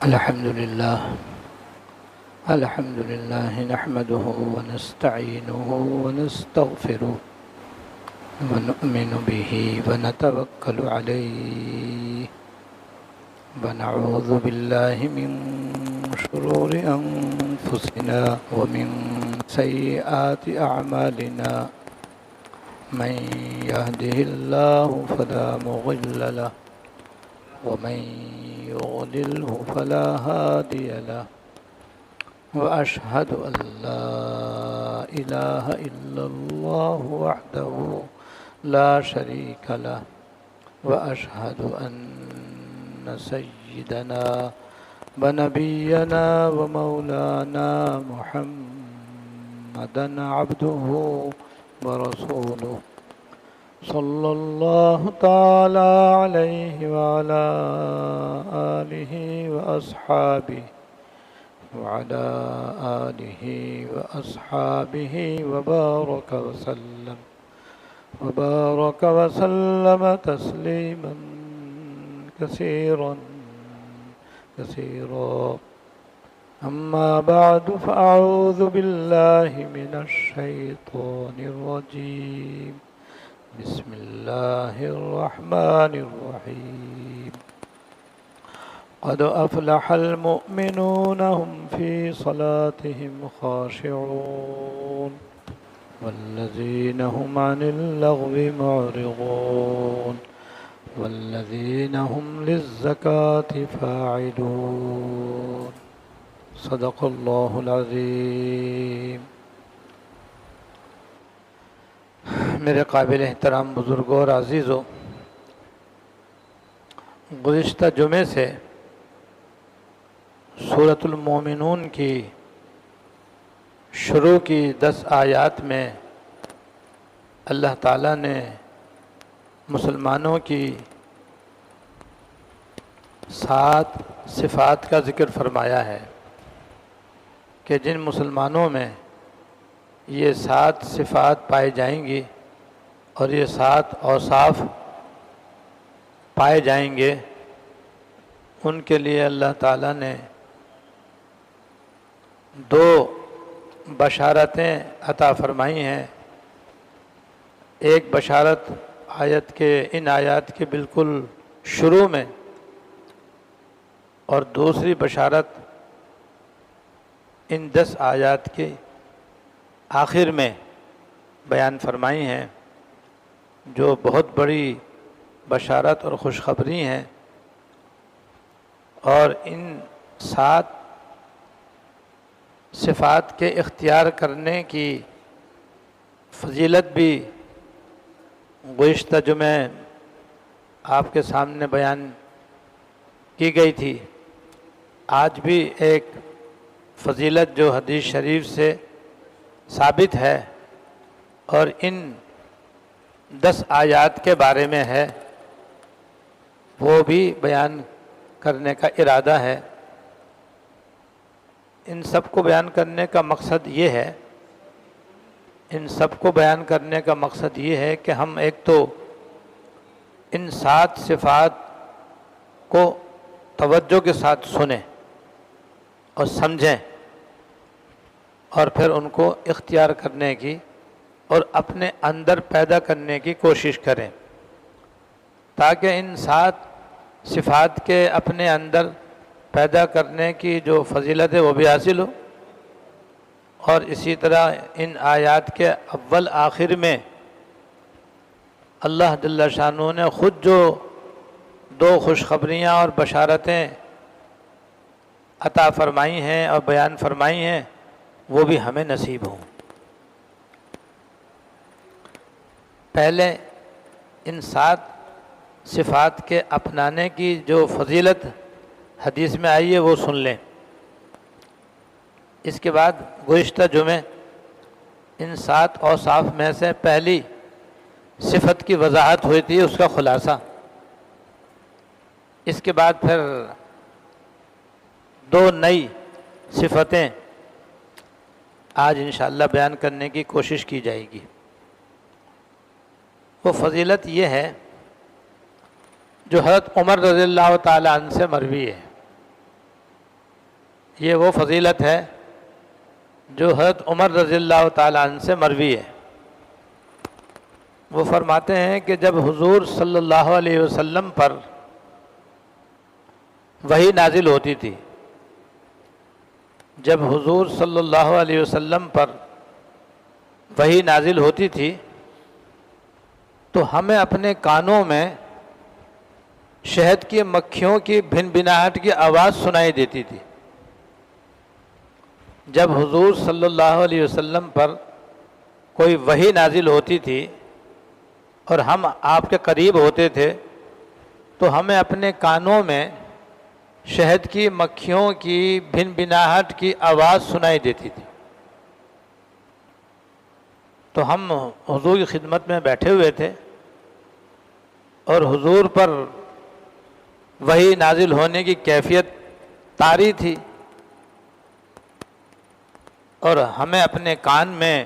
الحمد لله نحمده ونستعينه ونستغفره ونؤمن به ونتوكل عليه ونعوذ بالله من شرور أنفسنا ومن سيئات أعمالنا من يهده الله فلا مضل له ومن يضلله فلا هادي له وأشهد أن لا إله إلا الله وحده لا شريك له وأشهد أن سيدنا ونبينا ومولانا محمدا عبده ورسوله صلى الله تعالى عليه وعلى آله وأصحابه وبارك وسلم تسليما كثيرا أما بعد فأعوذ بالله من الشيطان الرجيم بسم الله الرحمن الرحيم قد أفلح المؤمنون هم في صلاتهم خاشعون والذين هم عن اللغو معرضون والذين هم للزكاة فاعلون صدق الله العظيم۔ میرے قابل احترام بزرگوں اور عزیزوں، گزشتہ جمعے سے سورۃ المومنون کی شروع کی 10 آیات میں اللہ تعالیٰ نے مسلمانوں کی 7 صفات کا ذکر فرمایا ہے کہ جن مسلمانوں میں یہ 7 صفات پائی جائیں گی اور یہ 7 اوصاف پائے جائیں گے، ان کے لیے اللہ تعالیٰ نے 2 بشارتیں عطا فرمائی ہیں۔ ایک بشارت ان آیات کے بالکل شروع میں، اور دوسری بشارت ان 10 آیات کے آخر میں بیان فرمائی ہیں، جو بہت بڑی بشارت اور خوشخبری ہیں، اور ان 7 صفات کے اختیار کرنے کی فضیلت بھی گزشتہ جمعہ آپ کے سامنے بیان کی گئی تھی۔ آج بھی ایک فضیلت جو حدیث شریف سے ثابت ہے اور ان 10 آیات کے بارے میں ہے، وہ بھی بیان کرنے کا ارادہ ہے۔ ان سب کو بیان کرنے کا مقصد یہ ہے کہ ہم ایک تو ان 7 صفات کو توجہ کے ساتھ سنیں اور سمجھیں، اور پھر ان کو اختیار کرنے کی اور اپنے اندر پیدا کرنے کی کوشش کریں، تاکہ ان 7 صفات کے اپنے اندر پیدا کرنے کی جو فضیلت ہے وہ بھی حاصل ہو، اور اسی طرح ان آیات کے اول آخر میں اللہ جل شانہ نے خود جو 2 خوشخبریاں اور بشارتیں عطا فرمائی ہیں اور بیان فرمائی ہیں، وہ بھی ہمیں نصیب ہوں۔ پہلے ان 7 صفات کے اپنانے کی جو فضیلت حدیث میں آئی ہے وہ سن لیں۔ اس کے بعد گزشتہ جمعے ان 7 اوصاف میں سے پہلی صفت کی وضاحت ہوئی تھی، اس کا خلاصہ۔ اس کے بعد پھر 2 نئی صفتیں آج انشاءاللہ بیان کرنے کی کوشش کی جائے گی۔ وہ فضیلت یہ ہے جو حضرت عمر رضی اللہ تعالی عنہ سے مروی ہے یہ وہ فضیلت ہے جو حضرت عمر رضی اللہ تعالیٰ عنہ سے مروی ہے۔ وہ فرماتے ہیں کہ جب حضور صلی اللہ علیہ وسلم پر وحی نازل ہوتی تھی، جب حضور صلی اللہ علیہ وسلم پر وحی نازل ہوتی تھی تو ہمیں اپنے کانوں میں شہد کی مکھیوں کی بھن بھناہٹ کی آواز سنائی دیتی تھی۔ جب حضور صلی اللہ علیہ وسلم پر کوئی وحی نازل ہوتی تھی اور ہم آپ کے قریب ہوتے تھے تو ہمیں اپنے کانوں میں شہد کی مکھیوں کی بھن بھناہٹ کی آواز سنائی دیتی تھی۔ تو ہم حضور کی خدمت میں بیٹھے ہوئے تھے اور حضور پر وحی نازل ہونے کی کیفیت طاری تھی، اور ہمیں اپنے کان میں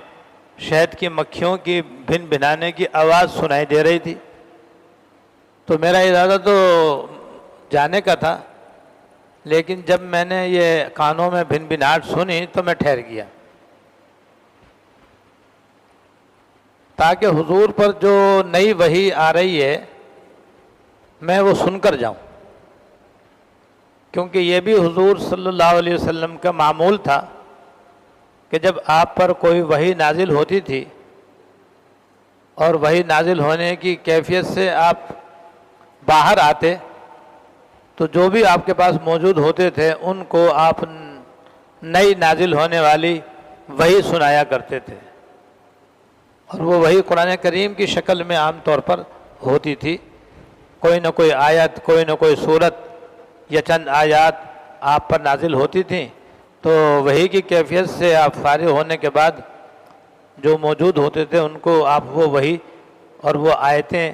شہد کی مکھیوں کی بھن بھنانے کی آواز سنائی دے رہی تھی۔ تو میرا ارادہ تو جانے کا تھا، لیکن جب میں نے یہ کانوں میں بھن بھناہٹ سنی تو میں ٹھہر گیا، تاکہ حضور پر جو نئی وحی آ رہی ہے میں وہ سن کر جاؤں، کیونکہ یہ بھی حضور صلی اللہ علیہ وسلم کا معمول تھا کہ جب آپ پر کوئی وحی نازل ہوتی تھی اور وحی نازل ہونے کی کیفیت سے آپ باہر آتے تو جو بھی آپ کے پاس موجود ہوتے تھے ان کو آپ نئی نازل ہونے والی وحی سنایا کرتے تھے، اور وہ وحی قرآن کریم کی شکل میں عام طور پر ہوتی تھی۔ کوئی نہ کوئی آیت، کوئی نہ کوئی صورت یا چند آیات آپ پر نازل ہوتی تھیں، تو وحی کی کیفیت سے آپ فارغ ہونے کے بعد جو موجود ہوتے تھے ان کو آپ وہ وحی اور وہ آیتیں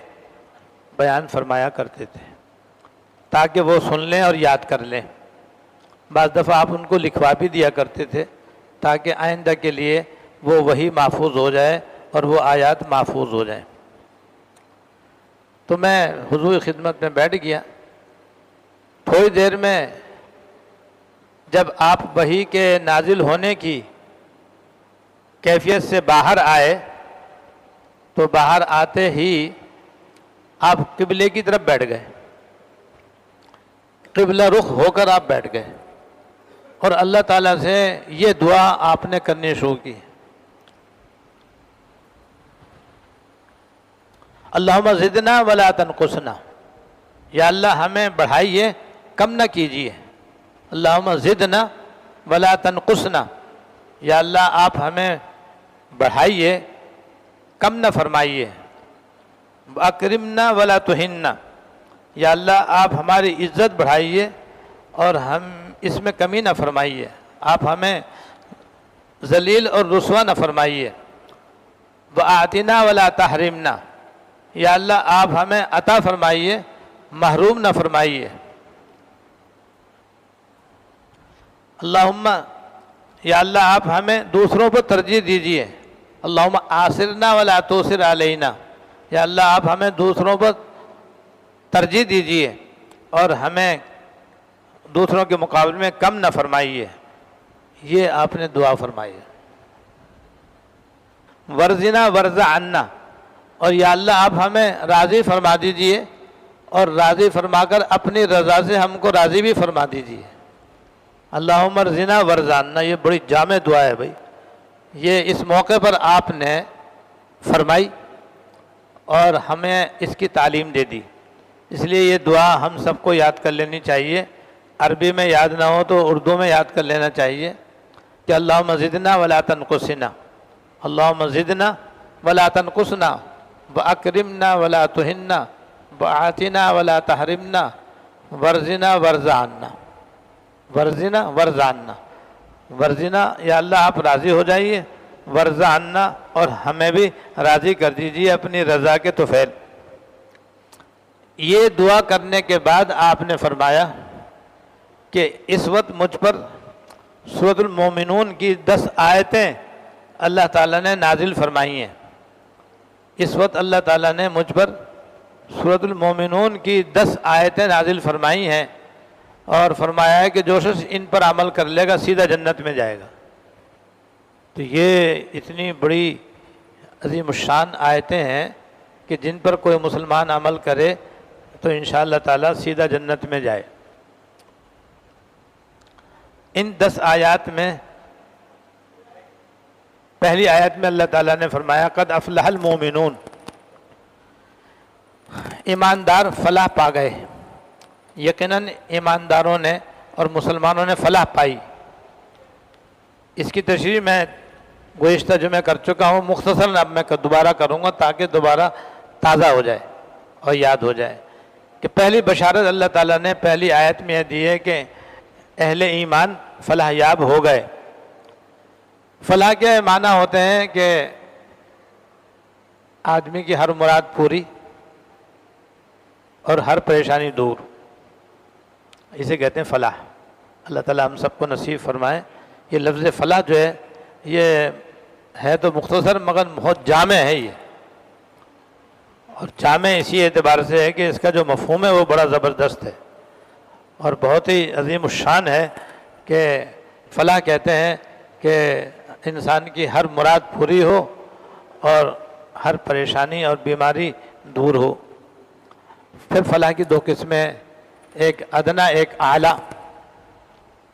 بیان فرمایا کرتے تھے تاکہ وہ سن لیں اور یاد کر لیں۔ بعض دفعہ آپ ان کو لکھوا بھی دیا کرتے تھے تاکہ آئندہ کے لیے وہ وحی محفوظ ہو جائے اور وہ آیات محفوظ ہو جائیں۔ تو میں حضور کی خدمت میں بیٹھ گیا۔ تھوڑی دیر میں جب آپ وحی کے نازل ہونے کی کیفیت سے باہر آئے تو باہر آتے ہی آپ قبلے کی طرف بیٹھ گئے، قبلہ رخ ہو کر آپ بیٹھ گئے، اور اللہ تعالیٰ سے یہ دعا آپ نے کرنی شروع کی: اللہم زدنا ولا تنقصنا، یا اللہ ہمیں بڑھائیے کم نہ کیجیے۔ اللہم زدنا ولا تنقصنا، یا اللہ آپ ہمیں بڑھائیے کم نہ فرمائیے۔ اکرمنا ولا تہنا، یا اللہ آپ ہماری عزت بڑھائیے اور ہم اس میں کمی نہ فرمائیے، آپ ہمیں ذلیل اور رسوا نہ فرمائیے۔ وآتنا ولا تحرمنا، یا اللہ آپ ہمیں عطا فرمائیے، محروم نہ فرمائیے۔ اللہم، یا اللہ آپ ہمیں دوسروں پر ترجیح دیجیے۔ اللہم آثرنا ولا توثر علینا، یا اللہ آپ ہمیں دوسروں پر ترجیح دیجیے اور ہمیں دوسروں کے مقابلے میں کم نہ فرمائیے۔ یہ آپ نے دعا فرمائی ہے۔ ورزنا ورض عنا، اور یا اللہ آپ ہمیں راضی فرما دیجیے اور راضی فرما کر اپنی رضا سے ہم کو راضی بھی فرما دیجیے۔ اللہم ارزنا ورض عنا، یہ بڑی جامع دعا ہے بھائی، یہ اس موقع پر آپ نے فرمائی اور ہمیں اس کی تعلیم دے دی، اس لیے یہ دعا ہم سب کو یاد کر لینی چاہیے۔ عربی میں یاد نہ ہو تو اردو میں یاد کر لینا چاہیے کہ اللہم زدنا ولا تنقصنا، اللہم زدنا ولا تنقصنا، واکرمنا ولا تہنا، وآتنا ولا تحرمنا، ورزنا ورض عنا۔ ورزنا ورض عنا، ورزنا یا اللہ آپ راضی ہو جائیے، ورض عنا اور ہمیں بھی راضی کر دیجیے اپنی رضا کے طفیل۔ یہ دعا کرنے کے بعد آپ نے فرمایا کہ اس وقت مجھ پر سورۃ المومنون کی 10 آیتیں اللہ تعالیٰ نے نازل فرمائی ہیں۔ اس وقت اللہ تعالیٰ نے مجھ پر سورۃ المومنون کی 10 آیتیں نازل فرمائی ہیں، اور فرمایا ہے کہ جو شخص ان پر عمل کر لے گا سیدھا جنت میں جائے گا۔ تو یہ اتنی بڑی عظیم الشان آیتیں ہیں کہ جن پر کوئی مسلمان عمل کرے تو انشاءاللہ تعالیٰ سیدھا جنت میں جائے۔ ان 10 آیات میں پہلی آیت میں اللہ تعالیٰ نے فرمایا قد افلح المومنون، ایماندار فلاح پا گئے۔ یقیناً ایمانداروں نے اور مسلمانوں نے فلاح پائی۔ اس کی تشریح میں گزشتہ جمعہ کر چکا ہوں، مختصراً اب میں دوبارہ کروں گا تاکہ دوبارہ تازہ ہو جائے اور یاد ہو جائے کہ پہلی بشارت اللہ تعالیٰ نے پہلی آیت میں یہ دی ہے کہ اہل ایمان فلاح یاب ہو گئے۔ فلاح کے معنی ہوتے ہیں کہ آدمی کی ہر مراد پوری اور ہر پریشانی دور، اسے کہتے ہیں فلاح۔ اللہ تعالیٰ ہم سب کو نصیب فرمائے۔ یہ لفظ فلاح جو ہے یہ ہے تو مختصر مگر بہت جامع ہے یہ، اور جامع اسی اعتبار سے ہے کہ اس کا جو مفہوم ہے وہ بڑا زبردست ہے اور بہت ہی عظیم الشان ہے کہ فلاح کہتے ہیں کہ انسان کی ہر مراد پوری ہو اور ہر پریشانی اور بیماری دور ہو۔ پھر فلاح کی 2 قسمیں، ایک ادنا ایک اعلیٰ۔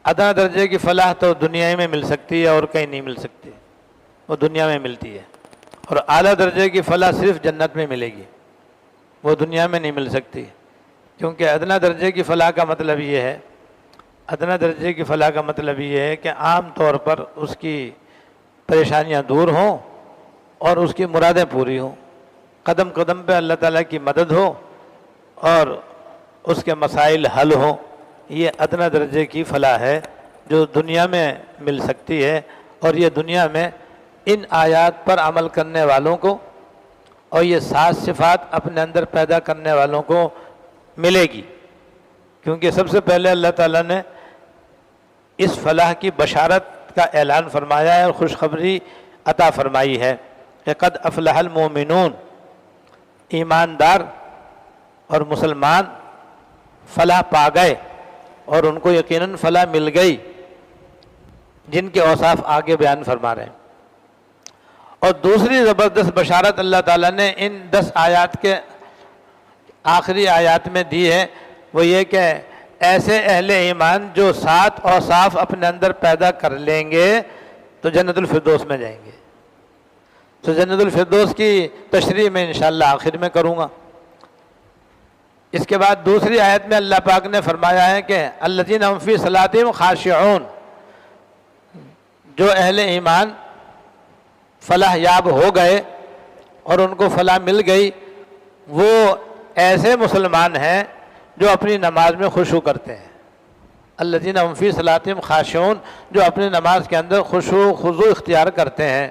ادنا درجے کی فلاح تو دنیا میں مل سکتی ہے اور کہیں نہیں مل سکتی، وہ دنیا میں ملتی ہے، اور اعلیٰ درجے کی فلاح صرف جنت میں ملے گی، وہ دنیا میں نہیں مل سکتی۔ کیونکہ ادنا درجے کی فلاح کا مطلب یہ ہے، ادنا درجے کی فلاح کا مطلب یہ ہے کہ عام طور پر اس کی پریشانیاں دور ہوں اور اس کی مرادیں پوری ہوں، قدم قدم پہ اللہ تعالیٰ کی مدد ہو اور اس کے مسائل حل ہوں۔ یہ ادنا درجے کی فلاح ہے جو دنیا میں مل سکتی ہے، اور یہ دنیا میں ان آیات پر عمل کرنے والوں کو اور یہ 7 صفات اپنے اندر پیدا کرنے والوں کو ملے گی۔ کیونکہ سب سے پہلے اللہ تعالیٰ نے اس فلاح کی بشارت کا اعلان فرمایا ہے اور خوشخبری عطا فرمائی ہے کہ قد افلح المومنون، ایماندار اور مسلمان فلاح پا گئے اور ان کو یقیناً فلاح مل گئی، جن کے اوصاف آگے بیان فرما رہے ہیں۔ اور دوسری زبردست بشارت اللہ تعالیٰ نے ان 10 آیات کے آخری آیات میں دی ہے، وہ یہ کہ ایسے اہل ایمان جو 7 اوصاف اپنے اندر پیدا کر لیں گے تو جنت الفردوس میں جائیں گے۔ تو جنت الفردوس کی تشریح میں انشاءاللہ آخر میں کروں گا۔ اس کے بعد دوسری آیت میں اللہ پاک نے فرمایا ہے کہ الذین هم فی صلاتہم خاشعون، جو اہل ایمان فلاح یاب ہو گئے اور ان کو فلاح مل گئی، وہ ایسے مسلمان ہیں جو اپنی نماز میں خشوع کرتے ہیں۔ الذین هم فی صلاتہم خاشعون، جو اپنی نماز کے اندر خشوع خضوع اختیار کرتے ہیں۔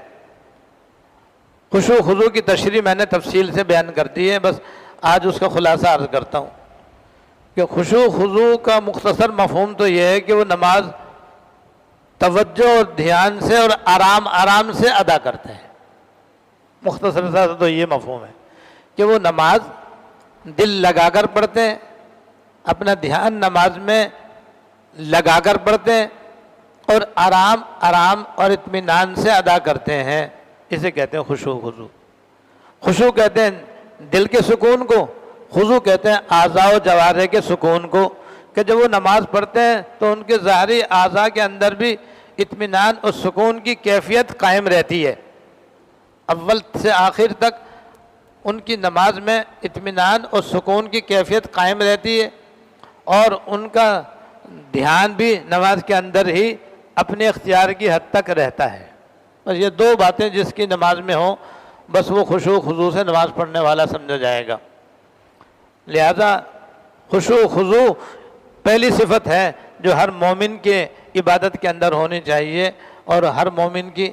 خشوع خضوع کی تشریح میں نے تفصیل سے بیان کر دی ہے، بس آج اس کا خلاصہ عرض کرتا ہوں کہ خشوع خضوع کا مختصر مفہوم تو یہ ہے کہ وہ نماز توجہ اور دھیان سے اور آرام سے ادا کرتے ہیں۔ مختصر سا تو یہ مفہوم ہے کہ وہ نماز دل لگا کر پڑھتے ہیں، اپنا دھیان نماز میں لگا کر پڑھتے ہیں اور آرام اور اطمینان سے ادا کرتے ہیں۔ اسے کہتے ہیں خشوع خضوع۔ خشوع کہتے ہیں دل کے سکون کو، خضوع کہتے ہیں اعضاء و جوارح کے سکون کو، کہ جب وہ نماز پڑھتے ہیں تو ان کے ظاہری اعضاء کے اندر بھی اطمینان اور سکون کی کیفیت قائم رہتی ہے۔ اول سے آخر تک ان کی نماز میں اطمینان اور سکون کی کیفیت قائم رہتی ہے، اور ان کا دھیان بھی نماز کے اندر ہی اپنے اختیار کی حد تک رہتا ہے۔ بس یہ 2 باتیں جس کی نماز میں ہوں بس وہ خشوع خضوع سے نماز پڑھنے والا سمجھا جائے گا۔ لہذا خشوع خضوع پہلی صفت ہے جو ہر مومن کے عبادت کے اندر ہونی چاہیے اور ہر مومن کی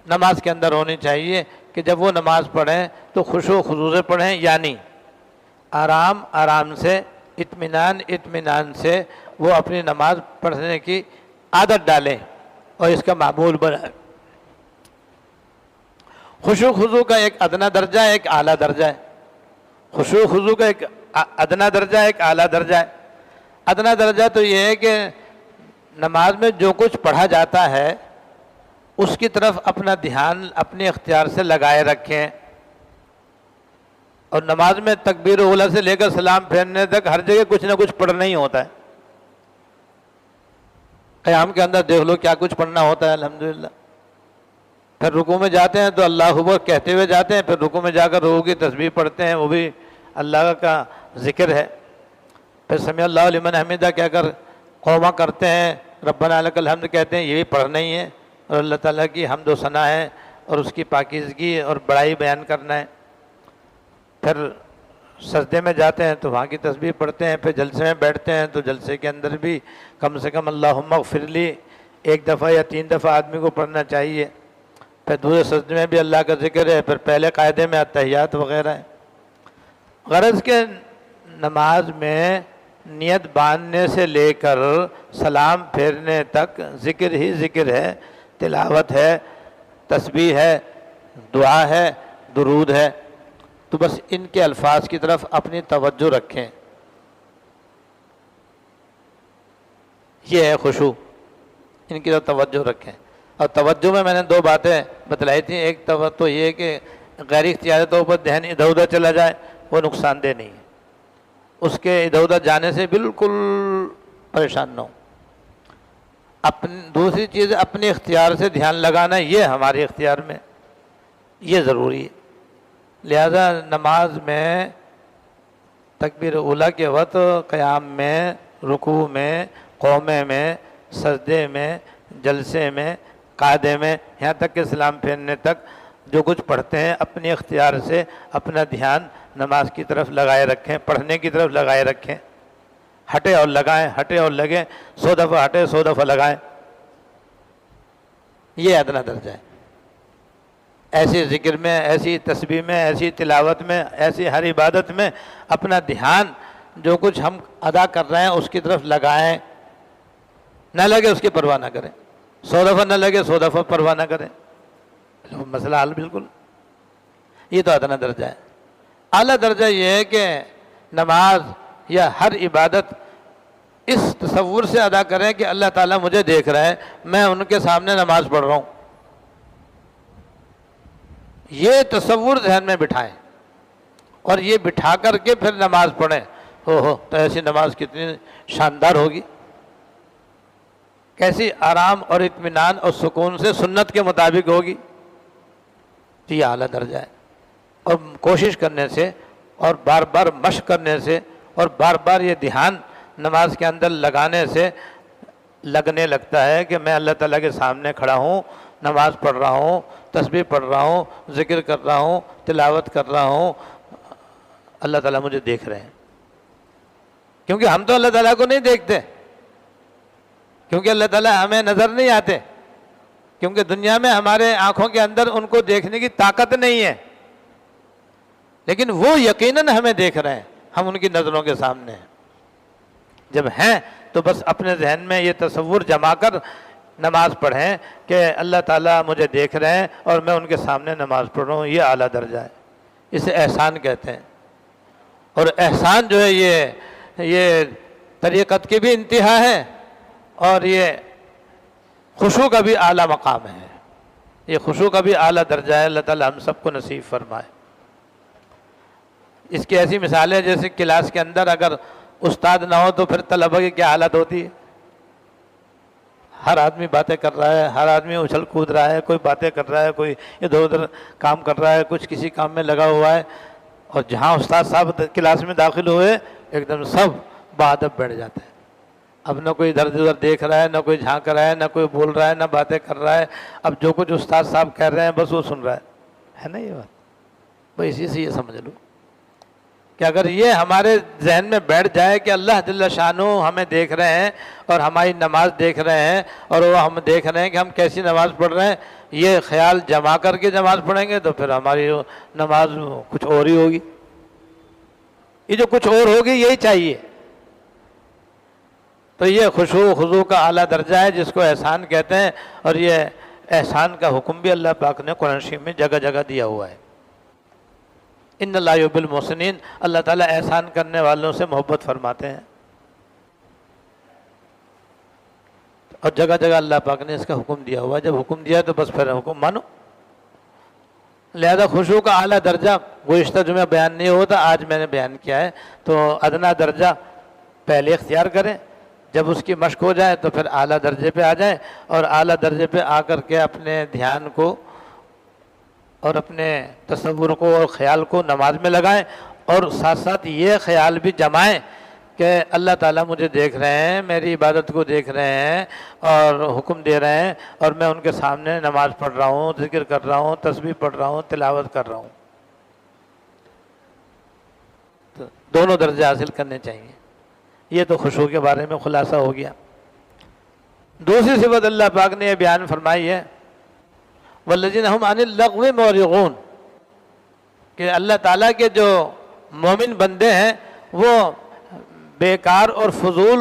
نماز کے اندر ہونی چاہیے کہ جب وہ نماز پڑھیں تو خشوع خضوع سے پڑھیں، یعنی آرام سے اطمینان سے وہ اپنی نماز پڑھنے کی عادت ڈالیں اور اس کا معمول بنائیں۔ خشوع خضوع کا ایک ادنا درجہ ہے، ایک اعلیٰ درجہ ہے۔ خشوع خضوع کا ایک ادنا درجہ ہے، ایک اعلیٰ درجہ ہے۔ ادنا درجہ تو یہ ہے کہ نماز میں جو کچھ پڑھا جاتا ہے اس کی طرف اپنا دھیان اپنے اختیار سے لگائے رکھیں، اور نماز میں تکبیر اولیٰ سے لے کر سلام پھیرنے تک ہر جگہ کچھ نہ کچھ پڑھنا ہی ہوتا ہے۔ قیام کے اندر دیکھ لو کیا کچھ پڑھنا ہوتا ہے الحمدللہ۔ پھر رکوع میں جاتے ہیں تو اللہ اکبر کہتے ہوئے جاتے ہیں، پھر رکوع میں جا کر رکوع کی تسبیح پڑھتے ہیں، وہ بھی اللہ کا ذکر ہے۔ پھر سمیع اللہ لمن حمیدہ کہہ کر قوما کرتے ہیں، ربنا لک الحمد کہتے ہیں، یہ بھی پڑھنا ہی ہے، اور اللہ تعالیٰ کی حمد و ثنا ہے اور اس کی پاکیزگی اور بڑائی بیان کرنا ہے۔ پھر سجدے میں جاتے ہیں تو وہاں کی تسبیح پڑھتے ہیں، پھر جلسے میں بیٹھتے ہیں تو جلسے کے اندر بھی کم سے کم اللہم اغفر لی ایک دفعہ یا 3 دفعہ آدمی کو پڑھنا چاہیے۔ پھر دوسرے سجدے میں بھی اللہ کا ذکر ہے، پھر پہلے قاعدے میں التحیات وغیرہ ہے۔ غرض کہ نماز میں نیت باندھنے سے لے کر سلام پھیرنے تک ذکر ہی ذکر ہے، تلاوت ہے، تسبیح ہے، دعا ہے، درود ہے۔ تو بس ان کے الفاظ کی طرف اپنی توجہ رکھیں، یہ ہے خشوع، ان کی طرف توجہ رکھیں۔ اور توجہ میں نے 2 باتیں بتلائی تھیں، ایک تو یہ کہ غیر اختیاری طور پر ذہن ادھر ادھر چلا جائے، وہ نقصان دہ نہیں ہے، اس کے ادھر ادھر جانے سے بالکل پریشان نہ ہو۔ دوسری چیز اپنے اختیار سے دھیان لگانا، یہ ہمارے اختیار میں، یہ ضروری ہے۔ لہذا نماز میں تکبیر اولیٰ کے وقت قیام میں، رکوع میں، قومے میں، سجدے میں، جلسے میں، قعدے میں، یہاں تک کہ سلام پھیرنے تک جو کچھ پڑھتے ہیں اپنے اختیار سے اپنا دھیان نماز کی طرف لگائے رکھیں، پڑھنے کی طرف لگائے رکھیں، ہٹے اور لگائیں، ہٹے اور لگیں، 100 دفعہ ہٹے 100 دفعہ لگائیں، یہ ادنا درجہ ہے۔ ایسی ذکر میں، ایسی تسبیح میں، ایسی تلاوت میں، ایسی ہر عبادت میں اپنا دھیان جو کچھ ہم ادا کر رہے ہیں اس کی طرف لگائیں، نہ لگے اس کی پرواہ نہ کریں، 100 دفعہ نہ لگے 100 دفعہ پرواہ نہ کریں، مسئلہ حل بالکل۔ یہ تو ادنا درجہ ہے۔ اعلیٰ درجہ یہ ہے کہ نماز یا ہر عبادت اس تصور سے ادا کریں کہ اللہ تعالیٰ مجھے دیکھ رہا ہے، میں ان کے سامنے نماز پڑھ رہا ہوں، یہ تصور ذہن میں بٹھائیں، اور یہ بٹھا کر کے پھر نماز پڑھیں۔ تو ایسی نماز کتنی شاندار ہوگی، کیسی آرام اور اطمینان اور سکون سے سنت کے مطابق ہوگی۔ یہ اعلیٰ درجہ ہے، اور کوشش کرنے سے اور بار بار مشق کرنے سے اور بار بار یہ دھیان نماز کے اندر لگانے سے لگنے لگتا ہے کہ میں اللہ تعالیٰ کے سامنے کھڑا ہوں، نماز پڑھ رہا ہوں، تسبیح پڑھ رہا ہوں، ذکر کر رہا ہوں، تلاوت کر رہا ہوں، اللہ تعالیٰ مجھے دیکھ رہے ہیں۔ کیونکہ ہم تو اللہ تعالیٰ کو نہیں دیکھتے، کیونکہ اللہ تعالیٰ ہمیں نظر نہیں آتے، کیونکہ دنیا میں ہمارے آنکھوں کے اندر ان کو دیکھنے کی طاقت نہیں ہے، لیکن وہ یقیناً ہمیں دیکھ رہے ہیں، ہم ان کی نظروں کے سامنے ہیں۔ جب ہیں تو بس اپنے ذہن میں یہ تصور جما کر نماز پڑھیں کہ اللہ تعالیٰ مجھے دیکھ رہے ہیں اور میں ان کے سامنے نماز پڑھ رہا ہوں، یہ اعلیٰ درجہ ہے، اسے احسان کہتے ہیں۔ اور احسان جو ہے یہ طریقت کی بھی انتہا ہے، اور یہ خشوع کا بھی اعلیٰ مقام ہے، یہ خشوع کا بھی اعلیٰ درجہ ہے۔ اللہ تعالیٰ ہم سب کو نصیب فرمائے۔ اس کی ایسی مثال ہے جیسے کلاس کے اندر اگر استاد نہ ہو تو پھر طلبہ کی کیا حالت ہوتی ہے، ہر آدمی باتیں کر رہا ہے، ہر آدمی اچھل کود رہا ہے، کوئی باتیں کر رہا ہے، کوئی ادھر ادھر کام کر رہا ہے، کچھ کسی کام میں لگا ہوا ہے، اور جہاں استاد صاحب کلاس میں داخل ہوئے ایک دم سب بادب بیٹھ جاتے ہیں۔ اب نہ کوئی ادھر ادھر دیکھ رہا ہے، نہ کوئی جھانک رہا ہے، نہ کوئی بول رہا ہے، نہ باتیں کر رہا ہے، اب جو کچھ استاد صاحب کہہ رہے ہیں بس وہ سن رہا ہے نا یہ بات۔ بھائی اسی سے یہ سمجھ لو کہ اگر یہ ہمارے ذہن میں بیٹھ جائے کہ اللہ جل شانہ ہمیں دیکھ رہے ہیں اور ہماری نماز دیکھ رہے ہیں اور وہ ہم دیکھ رہے ہیں کہ ہم کیسی نماز پڑھ رہے ہیں، یہ خیال جما کر کے نماز پڑھیں گے تو پھر ہماری نماز کچھ اور ہی ہوگی۔ یہ جو کچھ اور ہوگی یہی چاہیے۔ تو یہ خشوع خضوع کا اعلیٰ درجہ ہے جس کو احسان کہتے ہیں، اور یہ احسان کا حکم بھی اللہ پاک نے قرآن شریف میں جگہ جگہ دیا ہوا ہے۔ ان اللہ یحب المحسنین، اللہ تعالیٰ احسان کرنے والوں سے محبت فرماتے ہیں۔ اور جگہ جگہ اللہ پاک نے اس کا حکم دیا ہوا ہے، جب حکم دیا ہے تو بس پھر حکم مانو۔ لہذا خشوع کا اعلیٰ درجہ گزشتہ جمعہ بیان نہیں ہوتا، آج میں نے بیان کیا ہے، تو ادنا درجہ پہلے اختیار کریں، جب اس کی مشق ہو جائے تو پھر اعلیٰ درجے پہ آ جائیں، اور اعلیٰ درجے پہ آ کر کے اپنے دھیان کو اور اپنے تصور کو اور خیال کو نماز میں لگائیں، اور ساتھ ساتھ یہ خیال بھی جمائیں کہ اللہ تعالیٰ مجھے دیکھ رہے ہیں، میری عبادت کو دیکھ رہے ہیں اور حکم دے رہے ہیں، اور میں ان کے سامنے نماز پڑھ رہا ہوں، ذکر کر رہا ہوں، تسبیح پڑھ رہا ہوں، تلاوت کر رہا ہوں۔ تو دونوں درجے حاصل کرنے چاہیے۔ یہ تو خشوع کے بارے میں خلاصہ ہو گیا۔ دوسری صفت اللہ پاک نے یہ بیان فرمائی ہے والذین هم عن اللغو معرضون، کہ اللہ تعالیٰ کے جو مومن بندے ہیں وہ بیکار اور فضول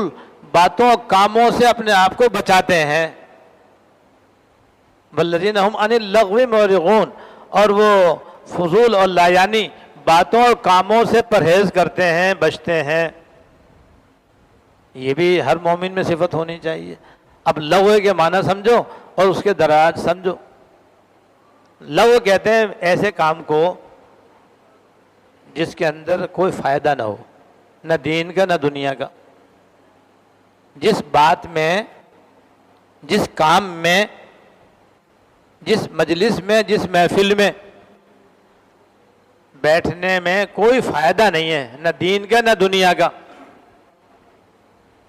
باتوں کاموں سے اپنے آپ کو بچاتے ہیں۔ والذین هم عن اللغو معرضون، اور وہ فضول اور لایانی باتوں اور کاموں سے پرہیز کرتے ہیں، بچتے ہیں۔ یہ بھی ہر مومن میں صفت ہونی چاہیے۔ اب لغو کے معنی سمجھو اور اس کے دراج سمجھو۔ لغو کہتے ہیں ایسے کام کو جس کے اندر کوئی فائدہ نہ ہو، نہ دین کا نہ دنیا کا۔ جس بات میں، جس کام میں، جس مجلس میں، جس محفل میں بیٹھنے میں کوئی فائدہ نہیں ہے، نہ دین کا نہ دنیا کا،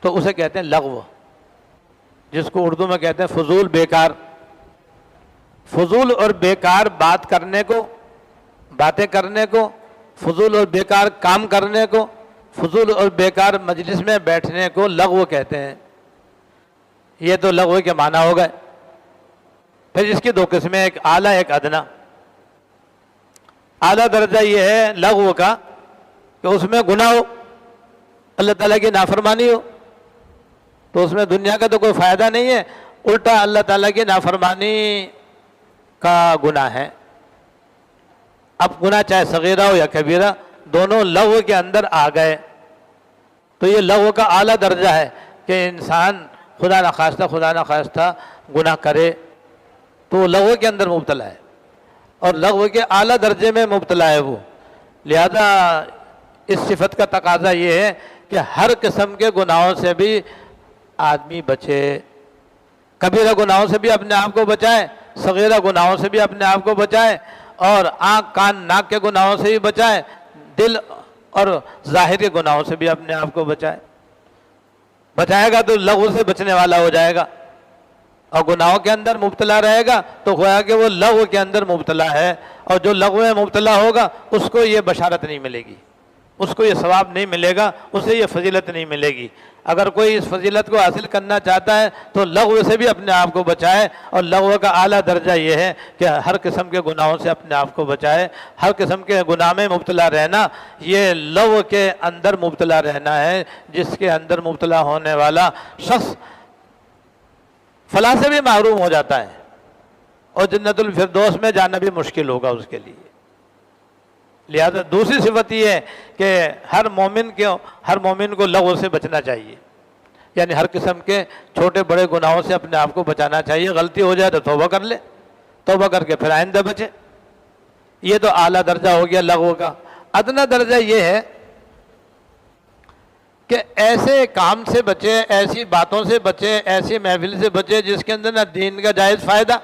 تو اسے کہتے ہیں لغو، جس کو اردو میں کہتے ہیں فضول، بیکار۔ فضول اور بیکار بات کرنے کو، باتیں کرنے کو، فضول اور بیکار کام کرنے کو، فضول اور بیکار مجلس میں بیٹھنے کو لغو کہتے ہیں۔ یہ تو لغو کے معنی ہو گئے۔ پھر اس کی دو قسمیں، ایک اعلیٰ ایک ادنا۔ اعلیٰ درجہ یہ ہے لغو کا کہ اس میں گناہ ہو، اللہ تعالیٰ کی نافرمانی ہو، تو اس میں دنیا کا تو کوئی فائدہ نہیں ہے، الٹا اللہ تعالیٰ کی نافرمانی کا گناہ ہے۔ اب گناہ چاہے صغیرہ ہو یا کبیرہ، دونوں لغو کے اندر آ گئے، تو یہ لغو کا اعلیٰ درجہ ہے کہ انسان خدا نخواستہ گناہ کرے تو وہ لغو کے اندر مبتلا ہے، اور لغو کے اعلیٰ درجے میں مبتلا ہے وہ۔ لہذا اس صفت کا تقاضا یہ ہے کہ ہر قسم کے گناہوں سے بھی آدمی بچے، کبیرہ گناہوں سے بھی اپنے آپ کو بچائے، صغیرہ گناہوں سے بھی اپنے آپ کو بچائے، اور آنکھ کان ناک کے گناہوں سے بھی بچائے، دل اور ظاہر کے گناہوں سے بھی اپنے آپ کو بچائے۔ بچائے گا تو لغو سے بچنے والا ہو جائے گا، اور گناہوں کے اندر مبتلا رہے گا تو گویا کہ وہ لغو کے اندر مبتلا ہے، اور جو لغو میں مبتلا ہوگا اس کو یہ بشارت نہیں ملے گی، اس کو یہ ثواب نہیں ملے گا، اسے یہ فضیلت نہیں ملے گی۔ اگر کوئی اس فضیلت کو حاصل کرنا چاہتا ہے تو لغو سے بھی اپنے آپ کو بچائے، اور لغو کا اعلیٰ درجہ یہ ہے کہ ہر قسم کے گناہوں سے اپنے آپ کو بچائے۔ ہر قسم کے گناہ میں مبتلا رہنا یہ لغو کے اندر مبتلا رہنا ہے، جس کے اندر مبتلا ہونے والا شخص فلاح سے بھی محروم ہو جاتا ہے، اور جنت الفردوس میں جانا بھی مشکل ہوگا اس کے لیے۔ لہذا دوسری صفت یہ ہے کہ ہر مومن کو لغو سے بچنا چاہیے، یعنی ہر قسم کے چھوٹے بڑے گناہوں سے اپنے آپ کو بچانا چاہیے۔ غلطی ہو جائے تو توبہ کر لے، توبہ کر کے پھر آئندہ بچے۔ یہ تو اعلیٰ درجہ ہو گیا لغو کا۔ ادنا درجہ یہ ہے کہ ایسے کام سے بچے، ایسی باتوں سے بچے، ایسی محفل سے بچے جس کے اندر نہ دین کا جائز فائدہ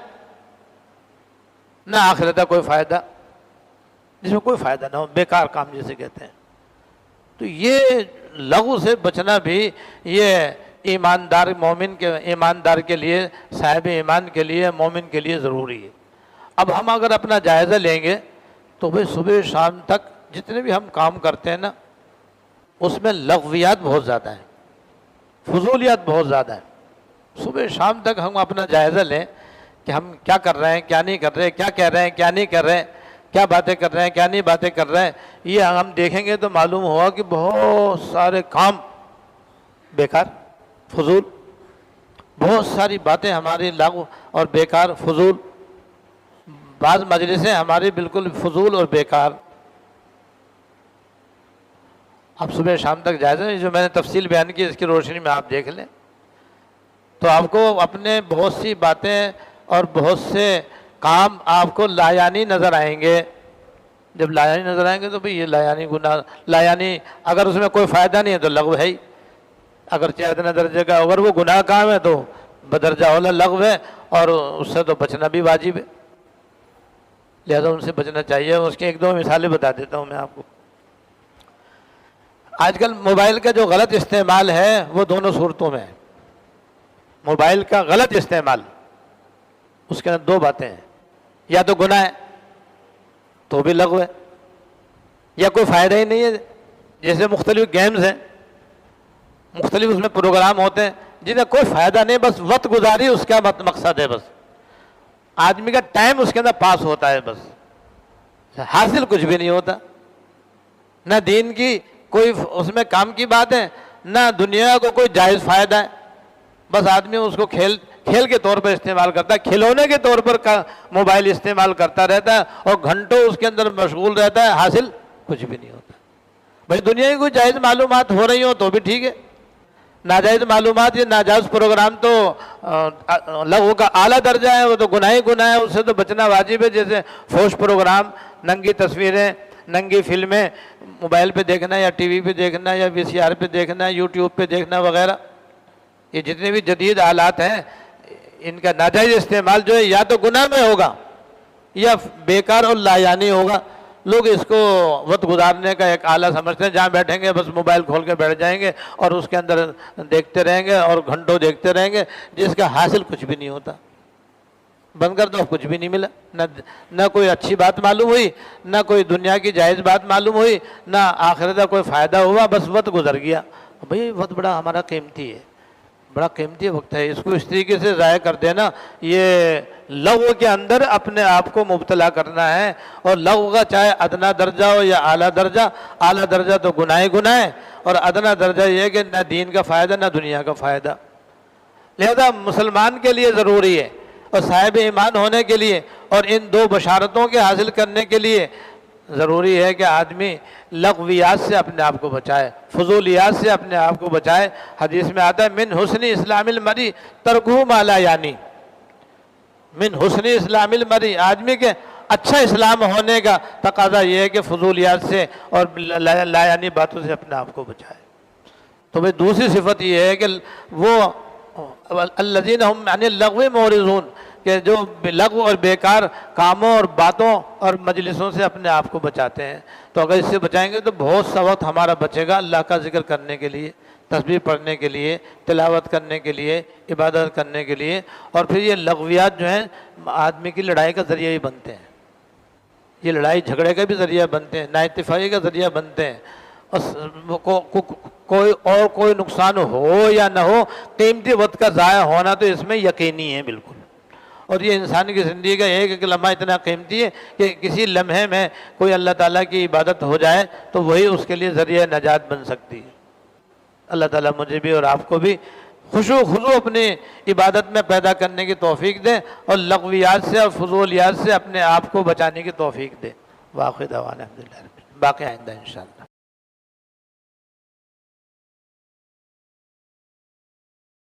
نہ آخرت کا کوئی فائدہ، جس میں کوئی فائدہ نہ ہو، بیکار کام جسے کہتے ہیں۔ تو یہ لغو سے بچنا بھی یہ ایماندار مومن کے، ایماندار کے لیے، صاحب ایمان کے لیے، مومن کے لیے ضروری ہے۔ اب ہم اگر اپنا جائزہ لیں گے تو بھئی صبح شام تک جتنے بھی ہم کام کرتے ہیں نا، اس میں لغویات بہت زیادہ ہیں، فضولیات بہت زیادہ ہیں۔ صبح شام تک ہم اپنا جائزہ لیں کہ ہم کیا کر رہے ہیں، کیا نہیں کر رہے، کیا کہہ رہے ہیں، کیا نہیں کر رہے، کیا باتیں کر رہے ہیں، کیا نہیں باتیں کر رہے ہیں۔ یہ ہم دیکھیں گے تو معلوم ہوا کہ بہت سارے کام بیکار، فضول، بہت ساری باتیں ہماری لغو اور بیکار، فضول، بعض مجلسیں ہماری بالکل فضول اور بیکار۔ اب صبح شام تک جائزہ جو میں نے تفصیل بیان کی اس کی روشنی میں آپ دیکھ لیں تو آپ کو اپنے بہت سی باتیں اور بہت سے کام آپ کو لایانی نظر آئیں گے. جب لایانی نظر آئیں گے تو بھئی یہ لایانی گناہ، لایانی اگر اس میں کوئی فائدہ نہیں ہے تو لغو ہے ہی. اگر ادنا درجے کا اگر وہ گناہ کام ہے تو بدرجہ اولا لغو ہے، اور اس سے تو بچنا بھی واجب ہے، لہذا ان سے بچنا چاہیے. اس کی ایک دو مثالیں بتا دیتا ہوں میں آپ کو. آج کل موبائل کا جو غلط استعمال ہے وہ دونوں صورتوں میں ہے. موبائل کا غلط استعمال، اس کے اندر دو باتیں ہیں، یا تو گناہ ہے تو بھی لغو ہے، یا کوئی فائدہ ہی نہیں ہے. جیسے مختلف گیمز ہیں، مختلف اس میں پروگرام ہوتے ہیں جنہیں کوئی فائدہ نہیں، بس وقت گزاری اس کا مقصد ہے. بس آدمی کا ٹائم اس کے اندر پاس ہوتا ہے، بس حاصل کچھ بھی نہیں ہوتا. نہ دین کی کوئی اس میں کام کی بات ہے، نہ دنیا کو کوئی جائز فائدہ ہے. بس آدمی اس کو کھیل کے طور پر استعمال کرتا ہے، کھلونے کے طور پر موبائل استعمال کرتا رہتا ہے، اور گھنٹوں اس کے اندر مشغول رہتا ہے، حاصل کچھ بھی نہیں ہوتا. بھائی دنیا کی کوئی جائز معلومات ہو رہی ہوں تو بھی ٹھیک ہے، ناجائز معلومات یا ناجائز پروگرام تو لغو کا اعلیٰ درجہ ہے، وہ تو گناہ ہی گناہ ہے، اس سے تو بچنا واجب ہے. جیسے فحش پروگرام، ننگی تصویریں، ننگی فلمیں موبائل پہ دیکھنا، یا ٹی وی پہ دیکھنا، یا وی سی آر پہ دیکھنا، یوٹیوب پہ دیکھنا وغیرہ، یہ جتنے بھی جدید آلات ہیں ان کا ناجائز استعمال جو ہے یا تو گناہ میں ہوگا یا بیکار اور لایانی ہوگا. لوگ اس کو وقت گزارنے کا ایک آلہ سمجھتے ہیں، جہاں بیٹھیں گے بس موبائل کھول کے بیٹھ جائیں گے اور اس کے اندر دیکھتے رہیں گے اور گھنٹوں دیکھتے رہیں گے، جس کا حاصل کچھ بھی نہیں ہوتا. بند کر دو کچھ بھی نہیں ملا، نہ کوئی اچھی بات معلوم ہوئی، نہ کوئی دنیا کی جائز بات معلوم ہوئی، نہ آخرت کا کوئی فائدہ ہوا، بس وقت گزر گیا. بھئی وقت بڑا ہمارا قیمتی ہے، بڑا قیمتی وقت ہے، اس کو اس طریقے سے ضائع کر دینا یہ لغو کے اندر اپنے آپ کو مبتلا کرنا ہے. اور لغو کا چاہے ادنا درجہ ہو یا اعلیٰ درجہ، اعلیٰ درجہ تو گناہ ہی گناہ ہے، اور ادنا درجہ یہ ہے کہ نہ دین کا فائدہ نہ دنیا کا فائدہ. لہذا مسلمان کے لیے ضروری ہے، اور صاحب ایمان ہونے کے لیے اور ان دو بشارتوں کے حاصل کرنے کے لیے ضروری ہے کہ آدمی لغویات سے اپنے آپ کو بچائے، فضولیات سے اپنے آپ کو بچائے. حدیث میں آتا ہے من حسن اسلام المری ترکہ ما لا یعنی. من حسن اسلام المری، آدمی کے اچھا اسلام ہونے کا تقاضا یہ ہے کہ فضولیات سے اور لا یعنی باتوں سے اپنے آپ کو بچائے. تو بھئی دوسری صفت یہ ہے کہ وہ الذین هم عن اللغو معرضون، کہ جو لغو اور بیکار کاموں اور باتوں اور مجلسوں سے اپنے آپ کو بچاتے ہیں. تو اگر اس سے بچائیں گے تو بہت سا وقت ہمارا بچے گا اللہ کا ذکر کرنے کے لیے، تسبیح پڑھنے کے لیے، تلاوت کرنے کے لیے، عبادت کرنے کے لیے. اور پھر یہ لغویات جو ہیں آدمی کی لڑائی کا ذریعہ ہی بنتے ہیں، یہ لڑائی جھگڑے کا بھی ذریعہ بنتے ہیں، نا اتفاقی کا ذریعہ بنتے ہیں. کوئی نقصان ہو یا نہ ہو، قیمتی وقت کا ضائع ہونا تو اس میں یقینی ہے بالکل. اور یہ انسان کی زندگی کا ایک لمحہ اتنا قیمتی ہے کہ کسی لمحے میں کوئی اللہ تعالیٰ کی عبادت ہو جائے تو وہی اس کے لیے ذریعہ نجات بن سکتی ہے. اللہ تعالیٰ مجھے بھی اور آپ کو بھی خشوع و خضوع اپنی عبادت میں پیدا کرنے کی توفیق دے، اور لغویات سے اور فضولیات سے اپنے آپ کو بچانے کی توفیق دے. واخر دعوانا الحمدللہ، باقی آئندہ انشاءاللہ.